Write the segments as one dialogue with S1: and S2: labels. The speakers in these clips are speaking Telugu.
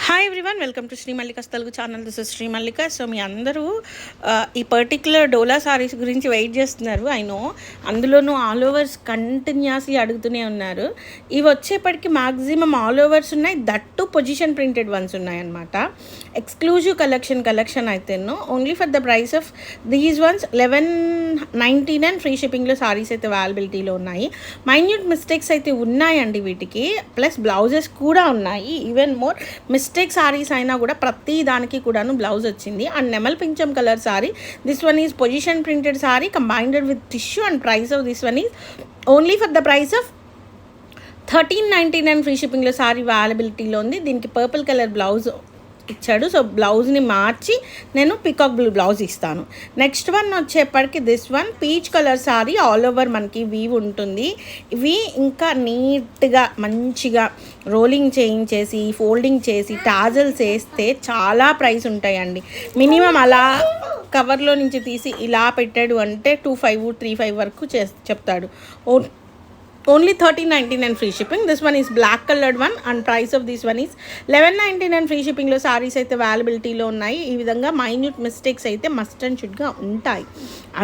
S1: Hi everyone, welcome to Shri Mallika's Telugu channel. This is Shri Mallika. So మీ అందరూ ఈ పర్టిక్యులర్ డోలా సారీస్ గురించి వెయిట్ చేస్తున్నారు. ఐ నో, అందులోనూ ఆల్ ఓవర్స్ కంటిన్యూస్లీ అడుగుతూనే ఉన్నారు. ఇవి వచ్చేప్పటికి మ్యాక్సిమం ఆల్ ఓవర్స్ ఉన్నాయి, దట్టు పొజిషన్ ప్రింటెడ్ వన్స్ ఉన్నాయన్నమాట. ఎక్స్క్లూజివ్ కలెక్షన్ అయితేను only for the price of these ones 1199 free షిప్పింగ్లో సారీస్ అయితే అవైలబిలిటీలో ఉన్నాయి. మైన్యూట్ మిస్టేక్స్ అయితే ఉన్నాయండి వీటికి, ప్లస్ బ్లౌజెస్ కూడా ఉన్నాయి. ఈవెన్ మోర్ మిస్టేక్ సారీస్ అయినా కూడా ప్రతి దానికి కూడాను బ్లౌజ్ వచ్చింది. అండ్ నెమల్ పింఛం colour sari, this one is position printed sari combined with tissue. And price of this one is only for the price of 1399 free షిప్పింగ్లో సారీ అవైలబిలిటీలో ఉంది. దీనికి పర్పుల్ కలర్ బ్లౌజ్ ఇచ్చాడు. సో బ్లౌజ్ని మార్చి నేను పికాక్ బ్లూ బ్లౌజ్ ఇస్తాను. నెక్స్ట్ వన్ వచ్చేప్పటికి this one peach colour sari, all over మనకి వీవ్ ఉంటుంది. ఇవి ఇంకా నీట్గా మంచిగా రోలింగ్ చేయించేసి ఫోల్డింగ్ చేసి టాజల్స్ వేస్తే చాలా ప్రైస్ ఉంటాయండి. మినిమం అలా కవర్లో నుంచి తీసి ఇలా పెట్టాడు అంటే 25, 35 వరకు చెప్తాడు. Only 1399 free shipping. This one is black coloured one and price of this one is 1199 free షిప్పింగ్లో సారీస్ అయితే అవైలబిలిటీలో ఉన్నాయి. ఈ విధంగా మైన్యూట్ మిస్టేక్స్ అయితే మస్ట్ అండ్ షుడ్గా ఉంటాయి,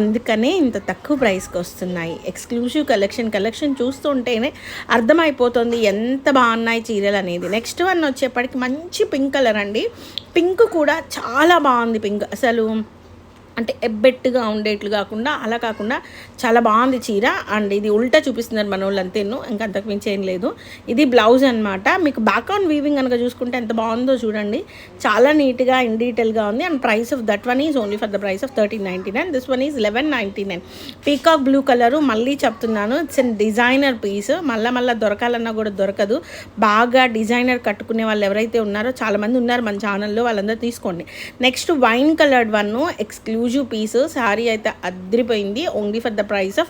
S1: అందుకనే ఇంత తక్కువ ప్రైస్కి వస్తున్నాయి. ఎక్స్క్లూజివ్ కలెక్షన్ చూస్తుంటేనే అర్థమైపోతుంది ఎంత బాగున్నాయి చీరలు అనేది. నెక్స్ట్ వన్ వచ్చేప్పటికి మంచి పింక్ కలర్ అండి. పింక్ కూడా చాలా బాగుంది. పింక్ అసలు అంటే ఎబ్బెట్టుగా ఉండేట్లు కాకుండా అలా కాకుండా చాలా బాగుంది చీర. అండ్ ఇది ఉల్టా చూపిస్తున్నారు మన వాళ్ళు, అంతేను, ఇంకంతకు మించి ఏం లేదు. ఇది బ్లౌజ్ అనమాట. మీకు బ్యాక్గ్రౌండ్ వీవింగ్ కనుక చూసుకుంటే ఎంత బాగుందో చూడండి, చాలా నీట్గా ఇన్ డీటెయిల్గా ఉంది. And price of that one is only for the price of 1399. This one is 1199. Peacock blue colour, మళ్ళీ చెప్తున్నాను, ఇట్స్ ఎన్ డిజైనర్ పీస్. మళ్ళీ దొరకాలన్నా కూడా దొరకదు. బాగా డిజైనర్ కట్టుకునే వాళ్ళు ఎవరైతే ఉన్నారో చాలామంది ఉన్నారు మన ఛానల్లో, వాళ్ళందరూ తీసుకోండి. Next wine coloured one exclusive piece sari అయితే అద్రిపోయింది. Only for the price of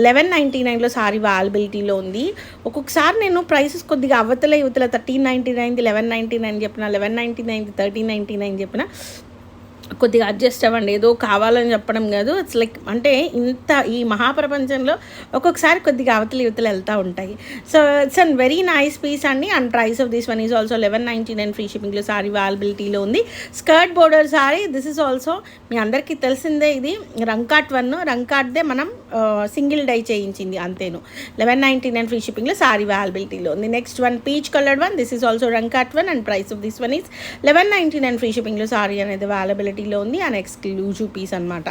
S1: 1199లో సారీ అవైలబిలిటీలో ఉంది. ఒక్కొక్కసారి నేను ప్రైసెస్ కొద్దిగా యువతల 1399, 1199 చెప్పిన, 1199, 1399 చెప్పిన, కొద్దిగా అడ్జస్ట్ అవ్వండి. ఏదో కావాలని చెప్పడం కాదు, ఇట్స్ లైక్ అంటే ఇంత ఈ మహాప్రపంచంలో ఒక్కొక్కసారి కొద్దిగా యువతలు వెళ్తూ ఉంటాయి. So it's an very nice piece అండి. And price of this one is also 1199 free షిప్పింగ్లో సారీ అవైలబిలిటీలో ఉంది. Skirt border sari, this is also మీ అందరికీ తెలిసిందే. ఇది రంకాట్ వన్, రంకాట్దే మనం సింగిల్ డై చేయించింది, అంతేను. 1199 ఫ్రీ షిప్పింగ్లో సారీ అవైలబిలిటీలో ఉంది. Next one peach coloured one, this is also రంకాట్ one and price of this one is 1199 free షిప్పింగ్లో సారీ అనేది అవైలబిలిటీ లో ఉంది. అండ్ ఎక్స్క్లూజివ్ పీస్ అనమాట.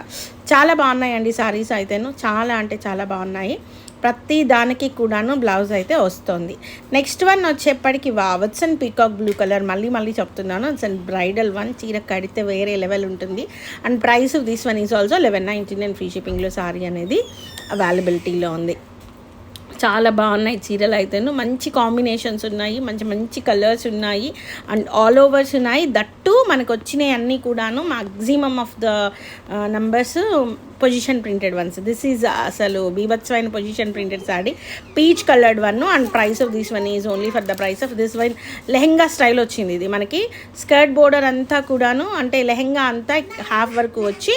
S1: చాలా బాగున్నాయండి సారీస్ అయితేను, చాలా అంటే చాలా బాగున్నాయి. ప్రతి దానికి కూడాను బ్లౌజ్ అయితే వస్తుంది. నెక్స్ట్ వన్ వచ్చేప్పటికి it's and peacock blue colour, మళ్ళీ చెప్తున్నాను, ఇట్స్ అండ్ బ్రైడల్ వన్. చీర కడితే వేరే లెవెల్ ఉంటుంది. And price of this one is also 1199 free షిప్పింగ్లో సారీ అనేది అవైలబిలిటీలో ఉంది. చాలా బాగున్నాయి చీరలు అయితేను, మంచి కాంబినేషన్స్ ఉన్నాయి, మంచి కలర్స్ ఉన్నాయి అండ్ ఆల్ ఓవర్స్ ఉన్నాయి. దట్టు మనకు వచ్చినాయి అన్నీ కూడాను maximum of the numbers position printed ones. This is అసలు బీభత్సమైన position printed sari, peach coloured one. And price of this one is only for the price of this one. Lehenga style వచ్చింది ఇది మనకి. స్కర్ట్ బోర్డర్ అంతా కూడాను అంటే లెహెంగా అంతా హాఫ్ వరకు వచ్చి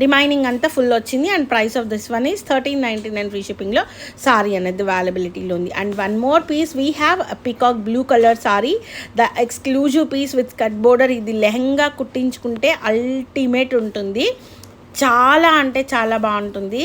S1: రిమైనింగ్ అంతా ఫుల్ వచ్చింది. And price of this one is 1399 free షిప్పింగ్లో సారీ అనేది అవైలబిలిటీలో ఉంది. And one more piece we have peacock blue colour sari, the exclusive piece with cut border. ఇది లెహంగా కుట్టించుకుంటే అల్టిమేట్ ఉంటుంది, చాలా అంటే చాలా బాగుంటుంది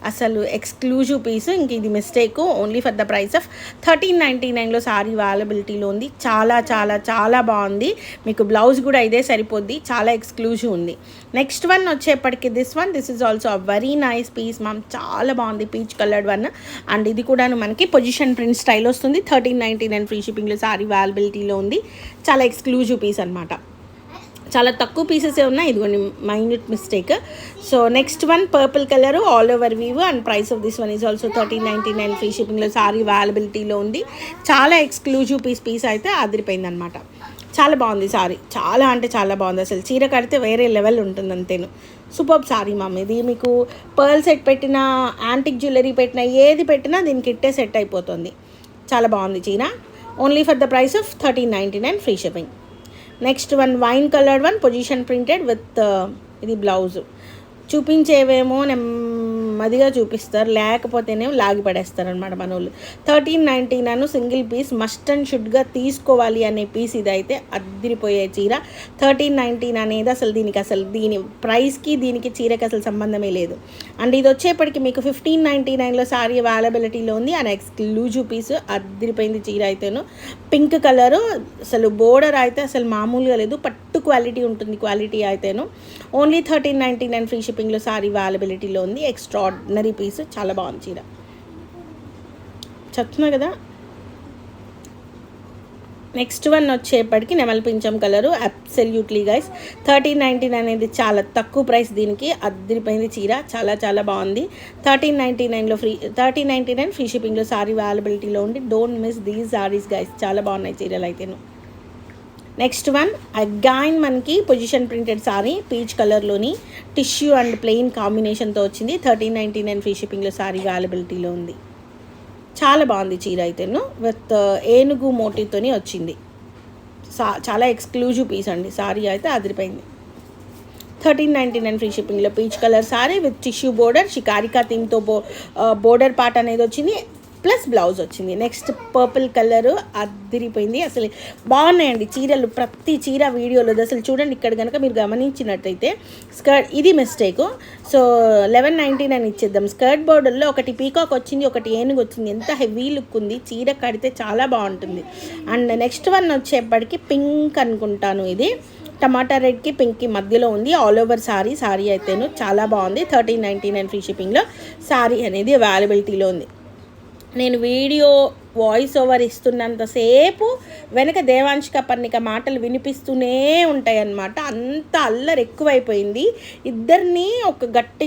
S1: అసలు. ఎక్స్క్లూజివ్ పీస్, ఇంక ఇది mistake. Only for the price of 1399లో సారీ అవైలబిలిటీలో ఉంది. చాలా చాలా చాలా బాగుంది. మీకు బ్లౌజ్ కూడా ఇదే సరిపోద్ది, చాలా ఎక్స్క్లూజివ్ ఉంది. నెక్స్ట్ వన్ వచ్చేప్పటికి this is also a very nice piece ma'am, చాలా బాగుంది, పీచ్ కలర్డ్ వన్. అండ్ ఇది కూడా మనకి పొజిషన్ ప్రింట్ స్టైల్ వస్తుంది. 1399 ఫ్రీ షిప్పింగ్లో సారీ అవైలబిలిటీలో ఉంది. చాలా ఎక్స్క్లూజివ్ పీస్ అనమాట. చాలా తక్కువ పీసెసే ఉన్నాయి, ఇదిగోండి minute mistake. So next one purple colour, all over weave. And price of this one is also 1399 free షిప్పింగ్లో సారీ అవైలబిలిటీలో ఉంది. చాలా ఎక్స్క్లూజివ్ పీస్ అయితే అదిరిపోయింది అనమాట. చాలా బాగుంది సారీ, చాలా అంటే చాలా బాగుంది. అసలు చీర కడితే వేరే లెవెల్ ఉంటుంది, అంతేను. Super sorry mummy. ఇది మీకు పర్ల్ సెట్ పెట్టినా, యాంటిక్ జ్యువెలరీ పెట్టినా, ఏది పెట్టినా దీనికి ఇట్టే సెట్ అయిపోతుంది. చాలా బాగుంది చీర. Only for the price of 1399 free shipping. Next one wine coloured one, position printed with ఇది బ్లౌజ్. చూపించేవేమో నెమ్మదిగా చూపిస్తారు, లేకపోతేనే లాగి పడేస్తారు అనమాట మన వాళ్ళు. 1399 సింగిల్ పీస్ మస్ట్ అండ్ షుడ్గా తీసుకోవాలి అనే పీస్ ఇదైతే అదిరిపోయే చీర. 1319 అనేది అసలు దీని ప్రైస్కి దీనికి చీరకి అసలు సంబంధమే లేదు. అండ్ ఇది వచ్చేప్పటికి మీకు 1599లో సారీ అవైలబిలిటీలో ఉంది. అండ్ ఎక్స్క్లూజివ్ పీస్ అదిరిపోయింది చీర అయితేను. పింక్ కలరు అసలు బోర్డర్ అయితే అసలు మామూలుగా లేదు, పట్టు క్వాలిటీ ఉంటుంది క్వాలిటీ అయితేను. ఓన్లీ 1399 ఫ్రీ షిప్పింగ్లో సారీ అవైలబిలిటీలో ఉంది. ఎక్స్ట్రాడినరీ పీస్, చాలా బాగుంది చీర, చెప్తున్నా కదా. నెక్స్ట్ వన్ వచ్చేప్పటికి నెమల్ పింఛం కలరు. అబ్సల్యూట్లీ గైస్ 1399 అనేది చాలా తక్కువ ప్రైస్, దీనికి అదిరిపోయింది చీర, చాలా చాలా బాగుంది. 1399 ఫ్రీ షిప్పింగ్లో సారీ అవైలబిలిటీలో ఉంది. Don't miss these saris guys, చాలా బాగున్నాయి చీరలు అయితేను. నెక్స్ట్ వన్ అగైన్ మనకి పొజిషన్ ప్రింటెడ్ సారీ పీచ్ కలర్లోని టిష్యూ అండ్ ప్లెయిన్ కాంబినేషన్తో వచ్చింది. 1399 ఫ్రీ షిప్పింగ్లో సారీ అవైలబిలిటీలో ఉంది. చాలా బాగుంది చీర అయితేను, విత్ ఏనుగు మోటివ్తోని వచ్చింది. చాలా ఎక్స్క్లూజివ్ పీస్ అండి, సారీ అయితే అదిరిపోయింది. 1399 ఫ్రీ షిప్పింగ్లో peach colour sari with tissue border, షికారికా థీమ్తో బోర్డర్ పార్ట్ అనేది వచ్చింది, ప్లస్ బ్లౌజ్ వచ్చింది. నెక్స్ట్ పర్పుల్ కలరు అదిరిపోయింది, అసలు బాగున్నాయండి చీరలు. ప్రతి చీర వీడియోలో అసలు చూడండి, ఇక్కడ కనుక మీరు గమనించినట్టయితే స్కర్ట్ ఇది మిస్టేకు. సో 1199 ఇచ్చేద్దాం. స్కర్ట్ బోర్డర్లో ఒకటి పీకాక్ వచ్చింది, ఒకటి ఏనుగు వచ్చింది, ఎంత హెవీ లుక్ ఉంది, చీర కడితే చాలా బాగుంటుంది. అండ్ నెక్స్ట్ వన్ వచ్చేప్పటికి పింక్ అనుకుంటాను, ఇది టమాటా రెడ్కి పింక్కి మధ్యలో ఉంది. ఆల్ ఓవర్ సారీ అయితేను చాలా బాగుంది. 1399 ఫ్రీ షిప్పింగ్లో సారీ అనేది అవైలబిలిటీలో ఉంది. నేను వీడియో వాయిస్ ఓవర్ ఇస్తున్నంతసేపు వెనక దేవాంశిక పర్ణిక మాటలు వినిపిస్తూనే ఉంటాయి అన్నమాట. అంత అల్లరి ఎక్కువైపోయింది. ఇద్దరిని ఒక గట్టి